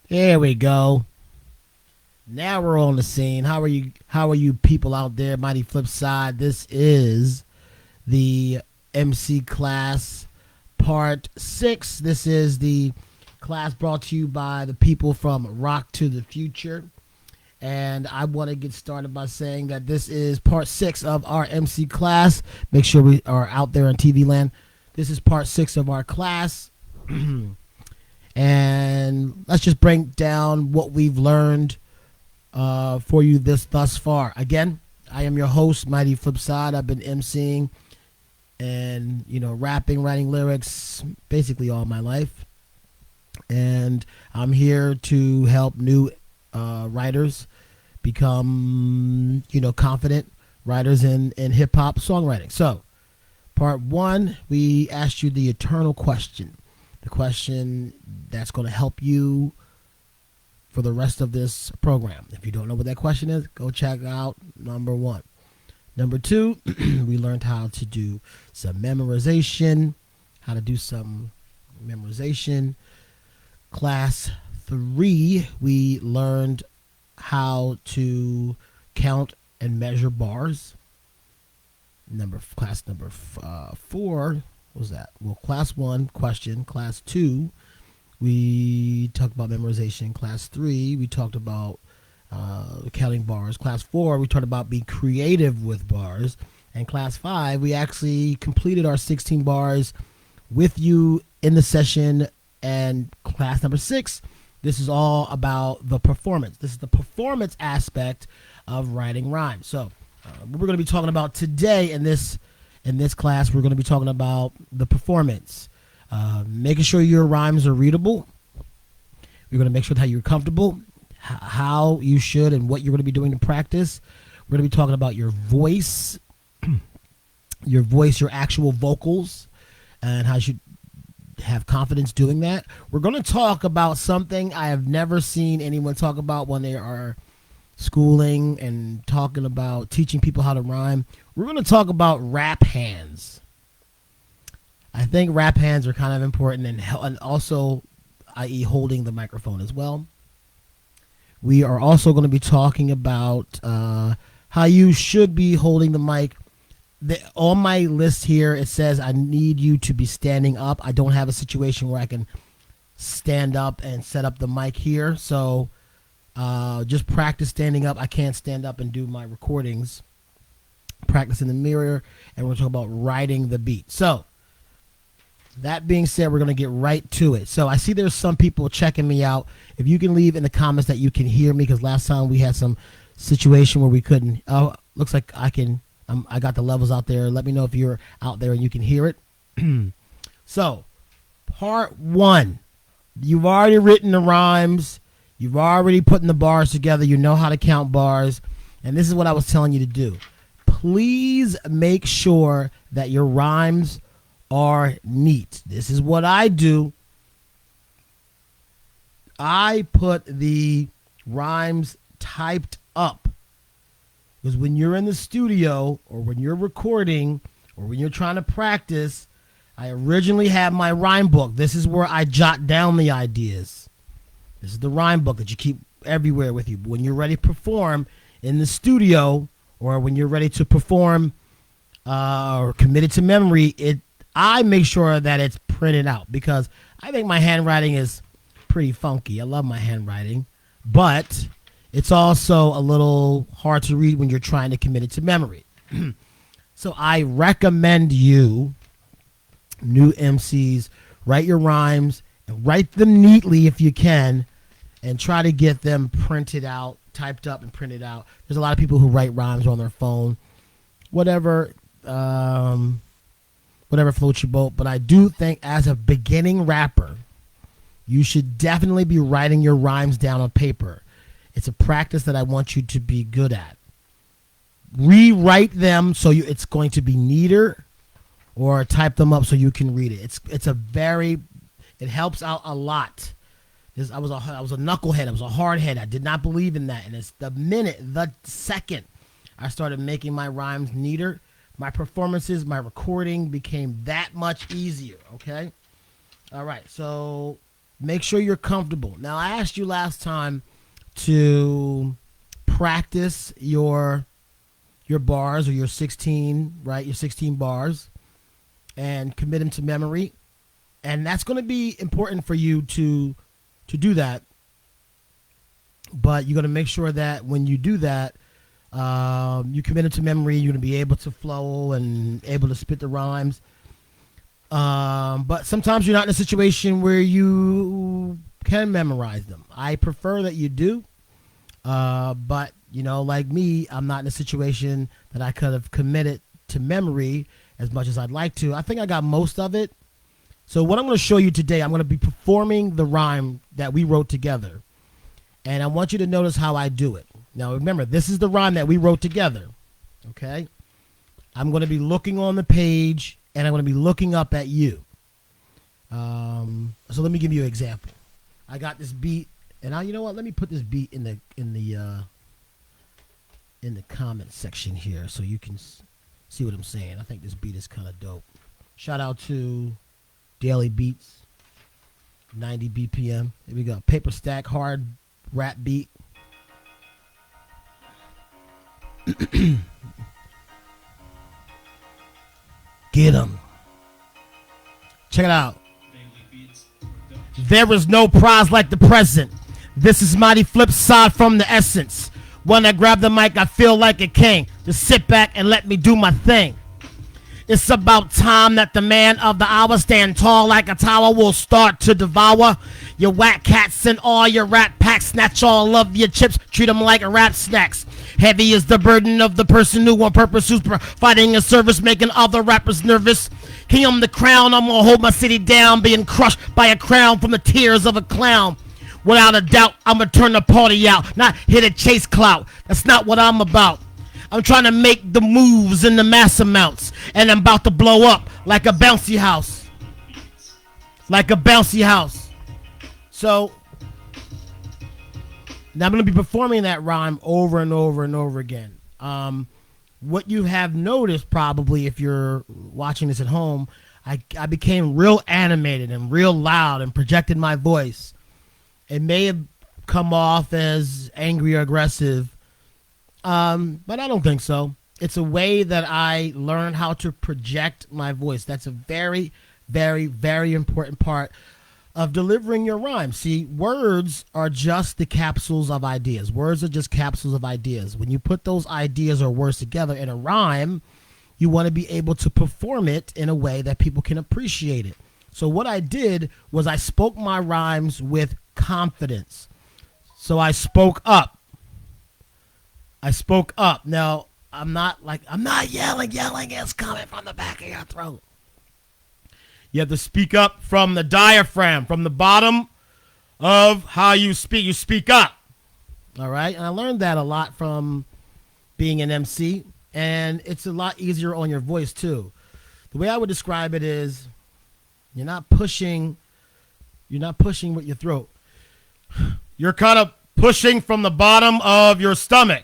Here we go. Now we're on the scene. How are you? How are you people out there? Mighty Flipside. This is the MC class part 6. This is the class brought to you by the people from Rock to the Future. And I want to get started by saying that this is part 6 of our MC class. Make sure we are out there in TV land. This is part 6 of our class. And let's just break down what we've learned for you thus far. Again, I am your host, Mighty Flipside. I've been MCing and rapping, writing lyrics basically all my life, and I'm here to help new writers become confident writers in hip hop songwriting. So, part 1, we asked you the eternal question, the question that's going to help you for the rest of this program. If you don't know what that question is, go check out number 1. Number 2, we learned how to do some memorization. Class 3, we learned how to count and measure bars. Class number 4, what was that? Well, class 1, question. Class 2, we talked about memorization. Class 3, we talked about counting bars. Class 4, we talked about being creative with bars. And class 5, we actually completed our 16 bars with you in the session. And class number 6, this is all about the performance. This is the performance aspect of writing rhymes. So what we're going to be talking about today in this class, we're going to be talking about the performance. Making sure your rhymes are readable. We're going to make sure that you're comfortable, how you should and what you're going to be doing to practice. We're going to be talking about your voice, your actual vocals, and how you should have confidence doing that. We're going to talk about something I have never seen anyone talk about when they are schooling and talking about teaching people how to rhyme. We're going to talk about rap hands. I think rap hands are kind of important, and also, i.e., holding the microphone as well. We are also going to be talking about how you should be holding the mic. On my list here, it says I need you to be standing up. I don't have a situation where I can stand up and set up the mic here, so just practice standing up. I can't stand up and do my recordings. Practice in the mirror, and we're talking about writing the beat. So, that being said, we're going to get right to it. So I see there's some people checking me out. If you can leave in the comments that you can hear me, because last time we had some situation where we couldn't. Oh, looks like I can. I got the levels out there. Let me know if you're out there and you can hear it. So, part 1. You've already written the rhymes. You've already put the bars together. You know how to count bars. And this is what I was telling you to do. Please make sure that your rhymes are neat. This is what I do. I put the rhymes typed up, because when you're in the studio or when you're recording or when you're trying to practice, I originally had my rhyme book. This is where I jot down the ideas. This is the rhyme book that you keep everywhere with you. But when you're ready to perform in the studio, or when you're ready to perform or committed to memory, I make sure that it's printed out, because I think my handwriting is pretty funky. I love my handwriting, but it's also a little hard to read when you're trying to commit it to memory. So I recommend you, new MCs, write your rhymes and write them neatly if you can, and try to get them printed out, typed up and printed out. There's a lot of people who write rhymes on their phone, whatever floats your boat. But I do think, as a beginning rapper, you should definitely be writing your rhymes down on paper. It's a practice that I want you to be good at. Rewrite them so it's going to be neater, or type them up so you can read it. It helps out a lot. I was a knucklehead. I was a hardhead. I did not believe in that. And it's the second I started making my rhymes neater, my performances, my recording became that much easier. Okay. All right. So Make sure you're comfortable. Now, I asked you last time to practice your bars, or your 16, right? Your 16 bars, and commit them to memory. And that's going to be important for you to do that. But you're going to make sure that when you do that, you commit them to memory. You're going to be able to flow and able to spit the rhymes. But sometimes you're not in a situation where you can memorize them. I prefer that you do. But, like me, I'm not in a situation that I could have committed to memory as much as I'd like to. I think I got most of it. So what I'm going to show you today, I'm going to be performing the rhyme that we wrote together. And I want you to notice how I do it. Now, remember, this is the rhyme that we wrote together. Okay? I'm going to be looking on the page, and I'm going to be looking up at you. So let me give you an example. I got this beat, and you know what? Let me put this beat in the comment section here so you can see what I'm saying. I think this beat is kind of dope. Shout out to Daily Beats, 90 BPM. Here we go. Paper Stack, hard rap beat. Get 'em. Check it out. There is no prize like the present. This is mighty Flipside from the essence. When I grab the mic, I feel like a king. Just sit back and let me do my thing. It's about time that the man of the hour stand tall like a tower will start to devour your whack cats and all your rat packs. Snatch all of your chips, treat them like rap snacks. Heavy is the burden of the person who on purpose who's providing a service, making other rappers nervous. King, I'm the crown, I'm gonna hold my city down, being crushed by a crown from the tears of a clown. Without a doubt, I'm gonna turn the party out, not here to chase clout. That's not what I'm about. I'm trying to make the moves in the mass amounts, and I'm about to blow up like a bouncy house. Like a bouncy house. So, now I'm going to be performing that rhyme over and over and over again. What you have noticed probably if you're watching this at home, I became real animated and real loud and projected my voice. It may have come off as angry or aggressive, but I don't think so. It's a way that I learned how to project my voice. That's a very, very, very important part of delivering your rhyme. See, words are just the capsules of ideas. Words are just capsules of ideas. When you put those ideas or words together in a rhyme, you want to be able to perform it in a way that people can appreciate it. So what I did was I spoke my rhymes with confidence. So I spoke up. I spoke up. Now, I'm not yelling. It's coming from the back of your throat. You have to speak up from the diaphragm, from the bottom of how you speak. You speak up. All right? And I learned that a lot from being an MC, and it's a lot easier on your voice too. The way I would describe it is you're not pushing with your throat. You're kind of pushing from the bottom of your stomach.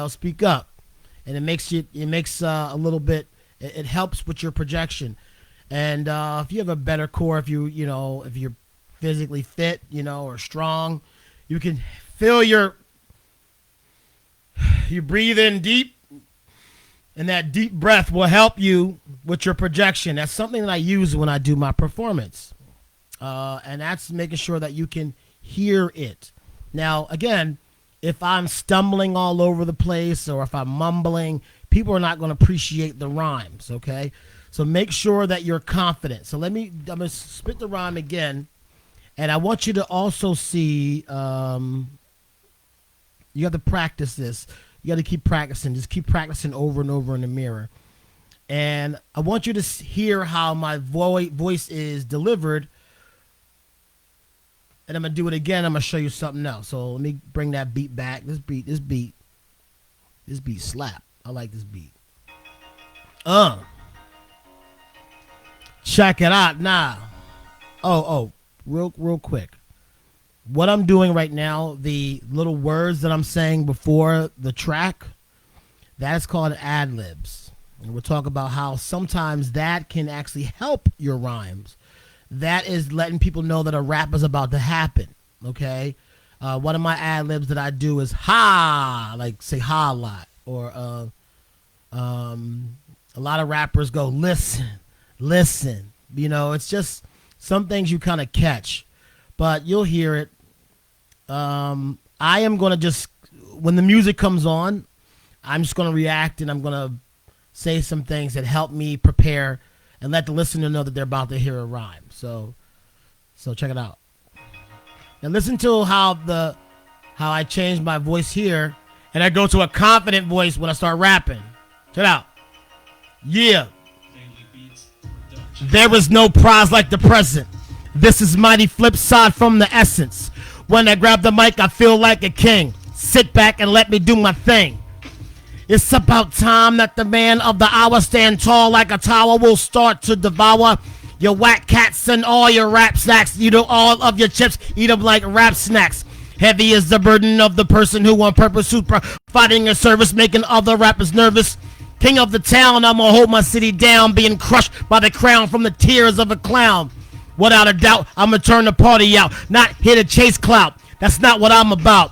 Speak up. And it helps with your projection. And if you have a better core, if you're physically fit, or strong, you can feel you breathe in deep, and that deep breath will help you with your projection. That's something that I use when I do my performance. And that's making sure that you can hear it. Now, again, if I'm stumbling all over the place or if I'm mumbling, people are not going to appreciate the rhymes, okay? So make sure that you're confident. So I'm going to spit the rhyme again. And I want you to also see, you have to practice this. You got to keep practicing. Just keep practicing over and over in the mirror. And I want you to hear how my voice is delivered. And I'm going to do it again. I'm going to show you something else. So let me bring that beat back. This beat slap. I like this beat. Check it out now. Real quick. What I'm doing right now, the little words that I'm saying before the track, that's called ad-libs. And we'll talk about how sometimes that can actually help your rhymes. that is letting people know that a rap is about to happen. Okay, one of my ad libs that I do is ha, like say ha a lot, or a lot of rappers go listen, listen. You know, it's just some things you kind of catch, but you'll hear it. I am gonna just, when the music comes on, I'm just gonna react, and I'm gonna say some things that help me prepare and let the listener know that they're about to hear a rhyme. So check it out. And listen to how I change my voice here, and I go to a confident voice when I start rapping. Check it out. Yeah. There is no prize like the present. This is mighty Flipside from the essence. When I grab the mic, I feel like a king. Sit back and let me do my thing. It's about time that the man of the hour stand tall like a tower will start to devour your whack cats and all your rap snacks. You know, all of your chips, eat them like rap snacks. Heavy is the burden of the person who on purpose who's providing a service, making other rappers nervous. King of the town, I'ma hold my city down, being crushed by the crown from the tears of a clown. Without a doubt, I'ma turn the party out, not here to chase clout. That's not what I'm about.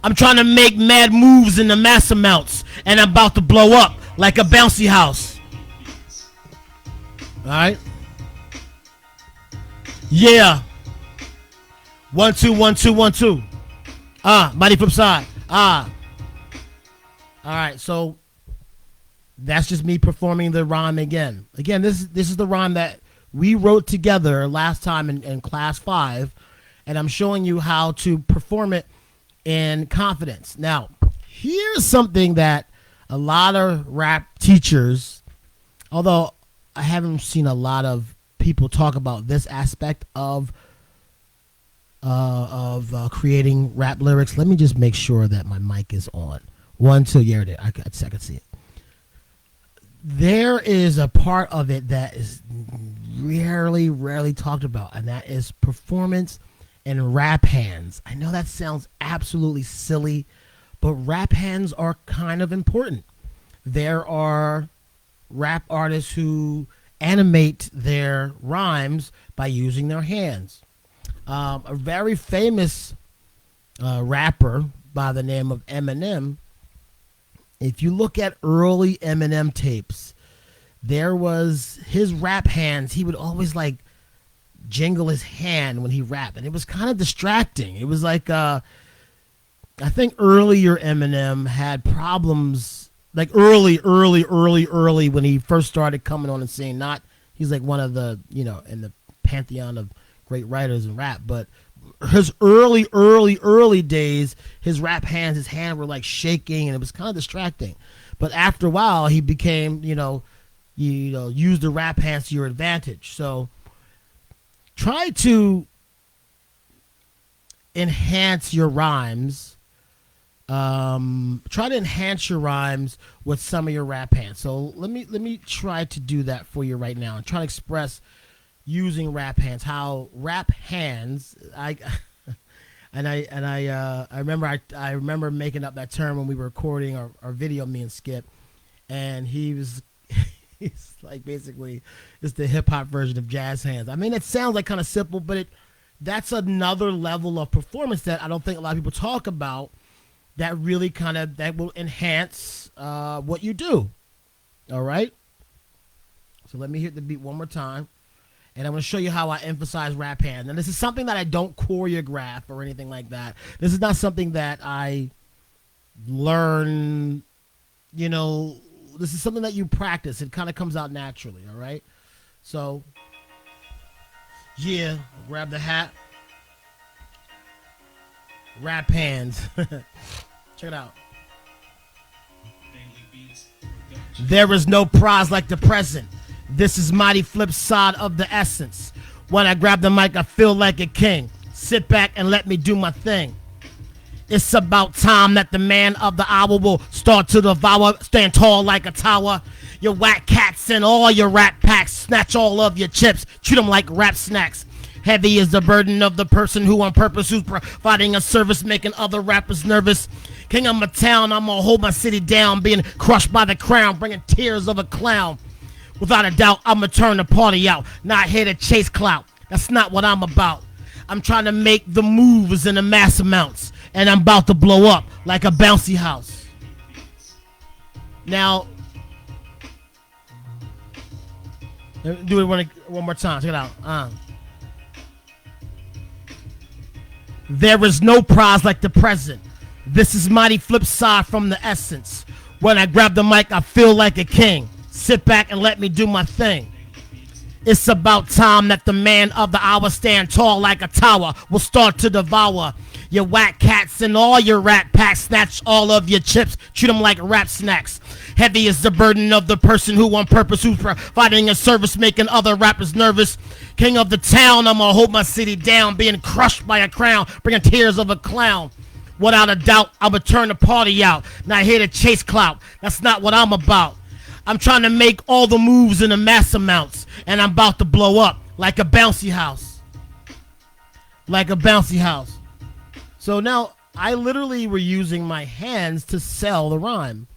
I'm trying to make mad moves in the mass amounts, and I'm about to blow up like a bouncy house. Alright? Yeah. 1 2 1 2 1 2. Mighty Flipside. Alright, so that's just me performing the rhyme again. Again, this is the rhyme that we wrote together last time in class 5, and I'm showing you how to perform it in confidence. Now, here's something that a lot of rap teachers, although I haven't seen a lot of people talk about this aspect of creating rap lyrics. Let me just make sure that my mic is on. 1 2, yeah, I can see it. There is a part of it that is rarely talked about, and that is performance and rap hands. I know that sounds absolutely silly, but rap hands are kind of important. There are rap artists who animate their rhymes by using their hands. A very famous rapper by the name of Eminem, if you look at early Eminem tapes, there was his rap hands. He would always like jingle his hand when he rapped, and it was kind of distracting. It was like I think earlier Eminem had problems, like early when he first started coming on the scene. Not he's like one of the, you know, in the pantheon of great writers in rap, but his early days, his rap hands, his hand were like shaking, and it was kind of distracting. But after a while, he became, use the rap hands to your advantage. So try to enhance your rhymes. Try to enhance your rhymes with some of your rap hands. So let me try to do that for you right now and try to express using rap hands, how rap hands. I remember making up that term when we were recording our video, me and Skip, and he's like, basically it's the hip hop version of jazz hands. I mean, it sounds like kind of simple, but that's another level of performance that I don't think a lot of people talk about, that really that will enhance what you do. All right, so let me hit the beat one more time. And I'm going to show you how I emphasize rap hands. And this is something that I don't choreograph or anything like that. This is not something that I learn, this is something that you practice. It kind of comes out naturally, all right? So, yeah, grab the hat. Rap hands. Check it out. There is no prize like the present. This is mighty Flipside of the essence. When I grab the mic, I feel like a king. Sit back and let me do my thing. It's about time that the man of the hour will start to devour, stand tall like a tower. Your whack cats and all your rap packs, snatch all of your chips, treat them like rap snacks. Heavy is the burden of the person who on purpose who's providing a service, making other rappers nervous. King of my town, I'm gonna hold my city down, being crushed by the crown, bringing tears of a clown. Without a doubt, I'ma turn the party out, not here to chase clout. That's not what I'm about. I'm trying to make the moves in the mass amounts, and I'm about to blow up like a bouncy house. Now, do it one more time. Check it out. There is no prize like the present. This is mighty Flipside from the essence. When I grab the mic, I feel like a king. Sit back and let me do my thing. It's about time that the man of the hour stand tall like a tower will start to devour your whack cats and all your rat packs. Snatch all of your chips, treat them like rap snacks. Heavy is the burden of the person who on purpose, who's providing a service, making other rappers nervous. King of the town, I'ma hold my city down, being crushed by a crown, bringing tears of a clown. Without a doubt, I'ma turn the party out. Not here to chase clout, that's not what I'm about. I'm trying to make all the moves in the mass amounts, and I'm about to blow up like a bouncy house. Like a bouncy house. So now, I literally were using my hands to sell the rhyme.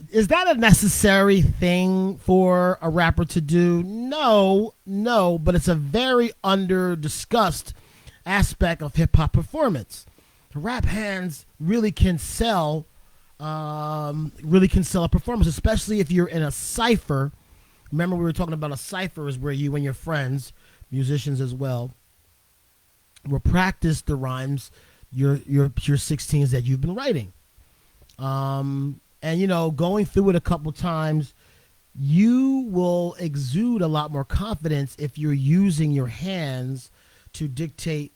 Is that a necessary thing for a rapper to do? No, but it's a very under-discussed aspect of hip-hop performance. The rap hands really can sell a performance, especially if you're in a cipher. Remember, we were talking about a cipher is where you and your friends, musicians as well, will practice the rhymes, your 16s that you've been writing. And, going through it a couple times, you will exude a lot more confidence if you're using your hands to dictate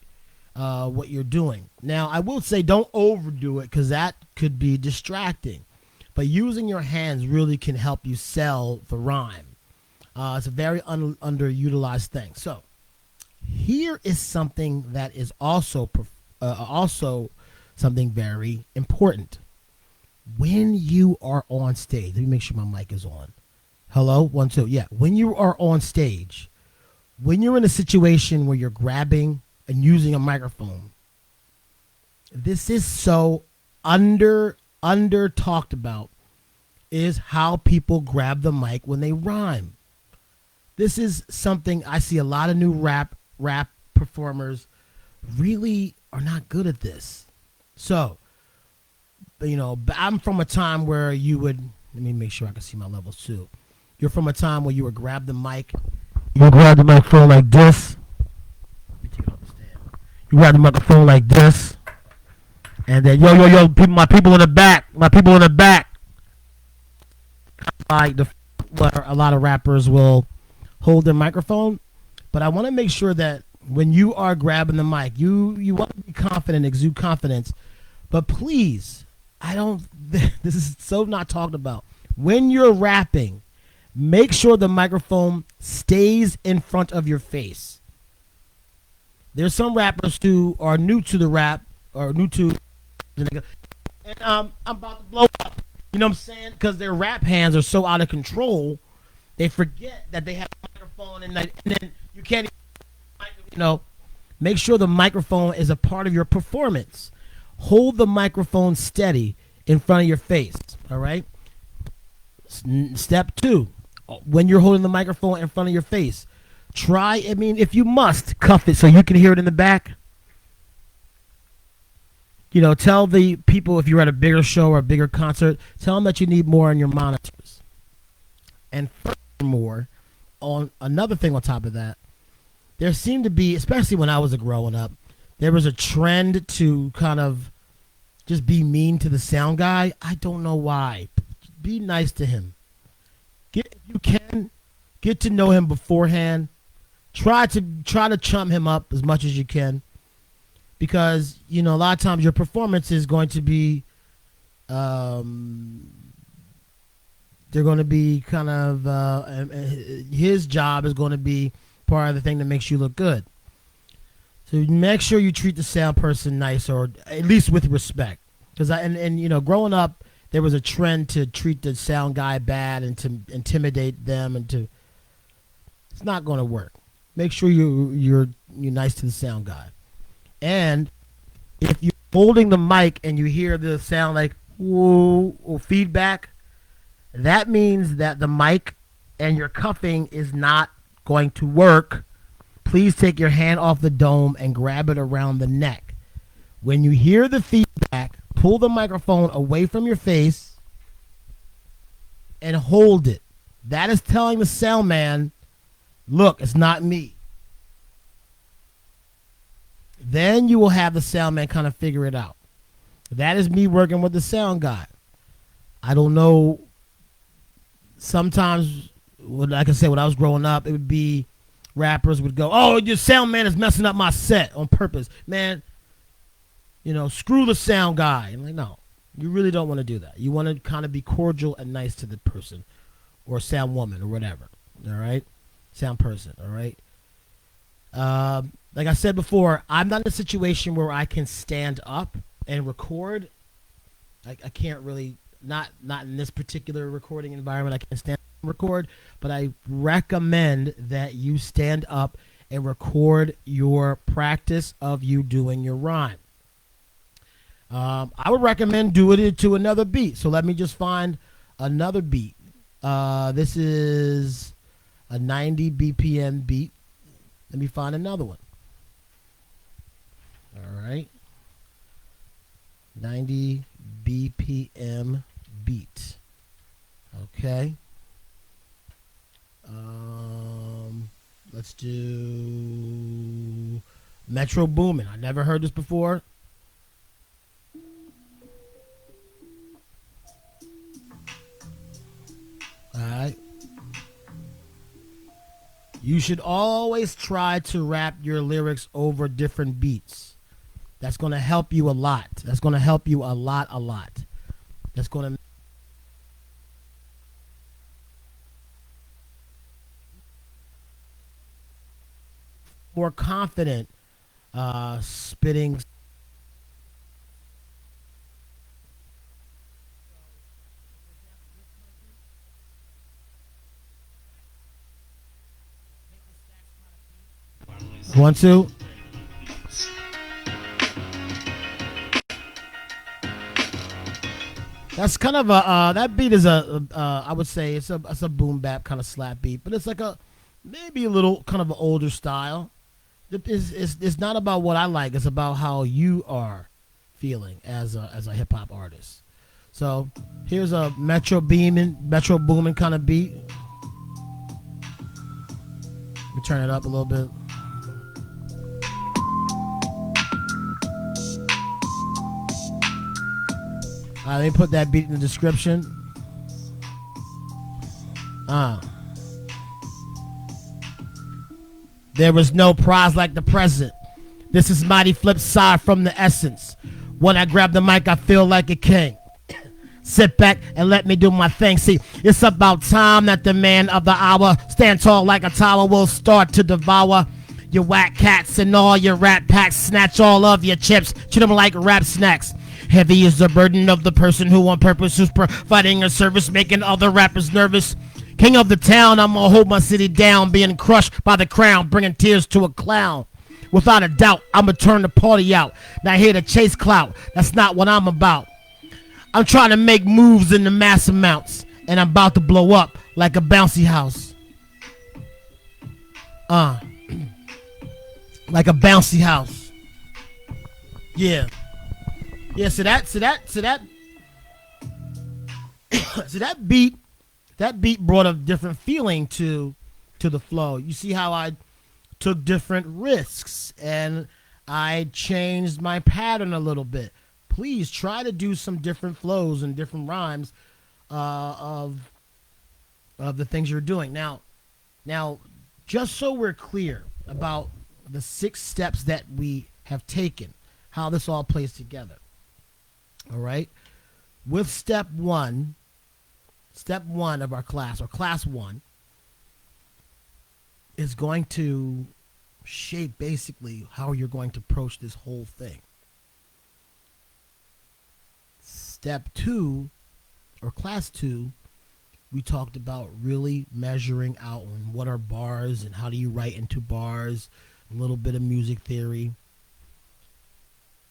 what you're doing. Now, I will say don't overdo it because that could be distracting. But using your hands really can help you sell the rhyme. It's a very underutilized thing. So here is something that is also something very important. When you are on stage, let me make sure my mic is on. Hello, 1, 2. Yeah, when you are on stage, when you're in a situation where you're grabbing and using a microphone, this is so under talked about, is how people grab the mic when they rhyme. This is something I see a lot of new rap performers really are not good at this. So, I'm from a time where you would, let me make sure I can see my levels too. You're from a time where you would grab the mic, you would grab the microphone like this. Let me take it off the stand. You grab the microphone like this, and then yo, my people in the back. Like where a lot of rappers will hold their microphone, but I want to make sure that when you are grabbing the mic, you want to be confident, exude confidence, but please, this is so not talked about. When you're rapping, make sure the microphone stays in front of your face. There's some rappers who are new to the rap, or new to, and I'm about to blow up. You know what I'm saying? Because their rap hands are so out of control, they forget that they have a microphone, and then you can't make sure the microphone is a part of your performance. Hold the microphone steady in front of your face, all right? Step 2, when you're holding the microphone in front of your face, if you must, cuff it so you can hear it in the back. Tell the people, if you're at a bigger show or a bigger concert, tell them that you need more on your monitors. And furthermore, on another thing on top of that, there seemed to be, especially when I was growing up, there was a trend to kind of just be mean to the sound guy. I don't know why. Be nice to him. If you can, get to know him beforehand. Try to chum him up as much as you can. Because, a lot of times your performance is going to be, they're going to be kind of, his job is going to be part of the thing that makes you look good. So make sure you treat the sound person nice, or at least with respect. Because growing up, there was a trend to treat the sound guy bad and to intimidate them, and it's not going to work. Make sure you're nice to the sound guy. And if you're holding the mic and you hear the sound like whoa or feedback, that means that the mic and your cuffing is not going to work please take your hand off the dome and grab it around the neck. When you hear the feedback, pull the microphone away from your face and hold it. That is telling the sound man, look, it's not me. Then you will have the sound man kind of figure it out. That is me working with the sound guy. I don't know. Sometimes, like I said, when I was growing up, it would be rappers would go, oh, your sound man is messing up my set on purpose. Man, screw the sound guy. I'm like, no, you really don't want to do that. You want to kind of be cordial and nice to the person or sound woman or whatever. All right? Sound person. All right? Like I said before, I'm not in a situation where I can stand up and record. I can't really, not in this particular recording environment, I can't stand up and record, but I recommend that you stand up and record your practice of you doing your rhyme. I would recommend doing it to another beat. So let me just find another beat. This is a 90 BPM beat. Let me find another one. All right. 90 BPM beat. Okay. Let's do Metro Boomin. I never heard this before. All right. You should always try to rap your lyrics over different beats. That's going to help you a lot. That's going to help you a lot. That's going to more confident spitting. One, two. That's kind of a that beat is I would say it's a boom bap kind of slap beat, but it's like a maybe a little kind of an older style. It's not about what I like. It's about how you are feeling as a hip hop artist. So here's a Metro Boomin kind of beat. Let me turn it up a little bit. They put that beat in the description. There was no prize like the present. This is mighty Flipside from the essence. When I grab the mic, I feel like a king. Sit back and let me do my thing. See, it's about time that the man of the hour stand tall like a tower will start to devour your whack cats and all your rat packs. Snatch all of your chips, treat them like rap snacks. Heavy is the burden of the person who on purpose is providing a service, making other rappers nervous. King of the town, I'm gonna hold my city down, being crushed by the crown, bringing tears to a clown. Without a doubt, I'ma turn the party out. Not here to chase clout, that's not what I'm about. I'm trying to make moves in the mass amounts, and I'm about to blow up like a bouncy house. Like a bouncy house. Yeah. Yeah, so that beat brought a different feeling to the flow. You see how I took different risks and I changed my pattern a little bit. Please try to do some different flows and different rhymes of the things you're doing. Now, just so we're clear about the 6 steps that we have taken, how this all plays together. All right. With step one of our class, or class 1, is going to shape basically how you're going to approach this whole thing. Step 2, or class 2, we talked about really measuring out on what are bars and how do you write into bars, a little bit of music theory.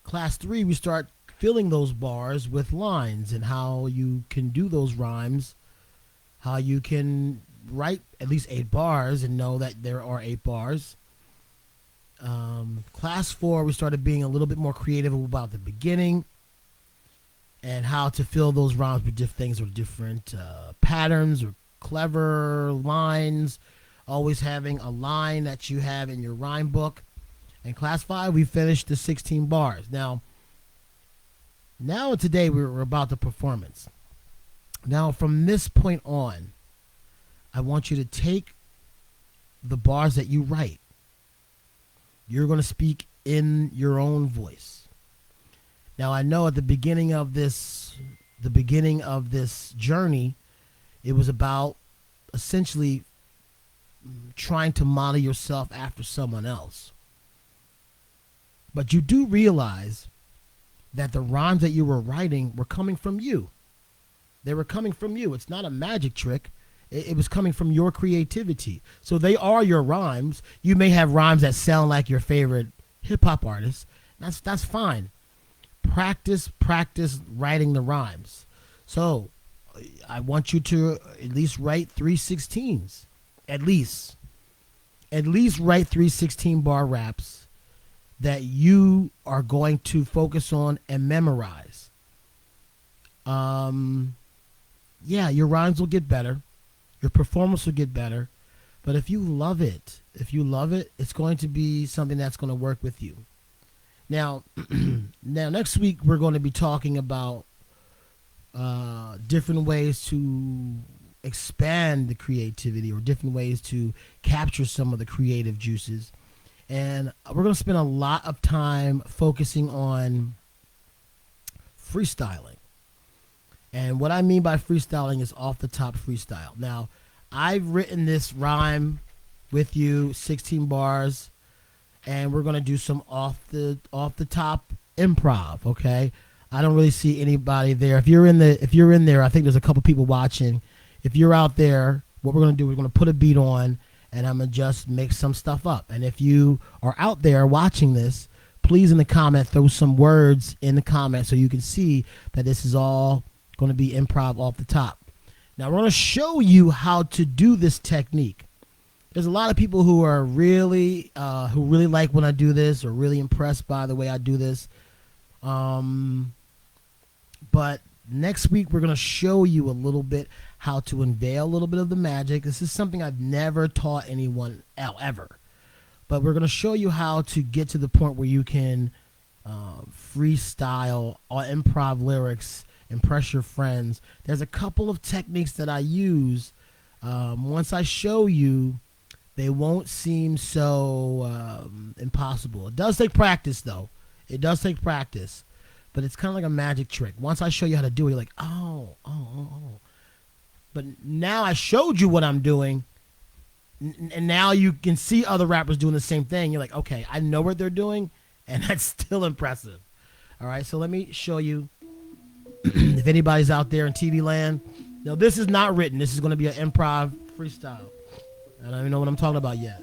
Class 3, we start filling those bars with lines and how you can do those rhymes, how you can write at least 8 bars and know that there are 8 bars. Class 4, we started being a little bit more creative about the beginning and how to fill those rhymes with different things or different patterns or clever lines. Always having a line that you have in your rhyme book. In class 5, we finished the 16 bars. Now today we're about the performance. Now from this point on, I want you to take the bars that you write. You're going to speak in your own voice. Now I know at the beginning of this journey, it was about essentially trying to model yourself after someone else. But you do realize that the rhymes that you were writing were coming from you. They were coming from you. It's not a magic trick. It was coming from your creativity. So they are your rhymes. You may have rhymes that sound like your favorite hip-hop artist. That's fine. Practice writing the rhymes. So I want you to at least write 3 16s. At least write 3 16-bar raps that you are going to focus on and memorize. Your rhymes will get better. Your performance will get better. But if you love it, it's going to be something that's going to work with you. Now, next week we're going to be talking about different ways to expand the creativity or different ways to capture some of the creative juices. And we're going to spend a lot of time focusing on freestyling. And what I mean by freestyling is off the top freestyle. Now, I've written this rhyme with you, 16 bars, and we're going to do some off the top improv, okay? I don't really see anybody there. If you're in there, I think there's a couple people watching. If you're out there, what we're going to do, we're going to put a beat on, and I'm going to just make some stuff up. And if you are out there watching this, please in the comment throw some words in the comment so you can see that this is all going to be improv off the top. Now we're going to show you how to do this technique. There's a lot of people who are really like when I do this or really impressed by the way I do this. But next week we're going to show you a little bit how to unveil a little bit of the magic. This is something I've never taught anyone ever. But we're going to show you how to get to the point where you can freestyle or improv lyrics, impress your friends. There's a couple of techniques that I use. Once I show you, they won't seem so impossible. It does take practice, though. It does take practice. But it's kind of like a magic trick. Once I show you how to do it, you're like, oh. But now I showed you what I'm doing, and now you can see other rappers doing the same thing. You're like, okay, I know what they're doing, and that's still impressive. All right, so let me show you. If anybody's out there in TV land, no, this is not written. This is going to be an improv freestyle. I don't even know what I'm talking about yet.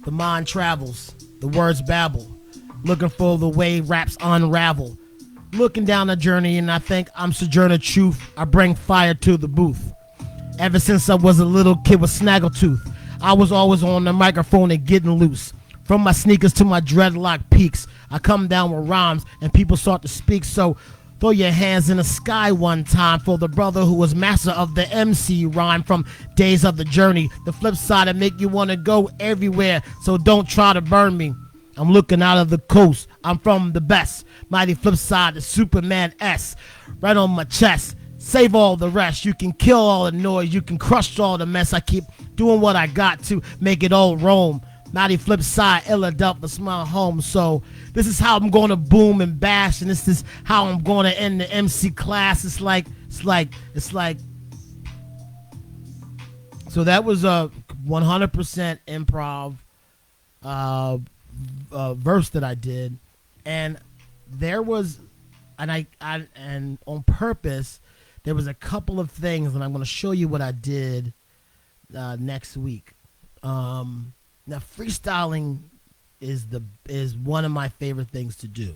The mind travels, the words babble, looking for the way raps unravel. Looking down the journey, and I think I'm Sojourner Truth. I bring fire to the booth. Ever since I was a little kid with snaggletooth, I was always on the microphone and getting loose. From my sneakers to my dreadlock peaks, I come down with rhymes and people start to speak. So throw your hands in the sky one time for the brother who was master of the MC rhyme from days of the journey. The flip side to make you want to go everywhere, so don't try to burn me. I'm looking out of the coast. I'm from the best. Mighty Flipside, the Superman S. Right on my chest. Save all the rest. You can kill all the noise. You can crush all the mess. I keep doing what I got to make it all roam. Mighty Flipside, Philadelphia, smile home. So this is how I'm going to boom and bash, and this is how I'm going to end the MC class. It's like. So that was a 100% improv verse that I did, and there was, and on purpose, there was a couple of things, and I'm going to show you what I did next week. Now freestyling is one of my favorite things to do.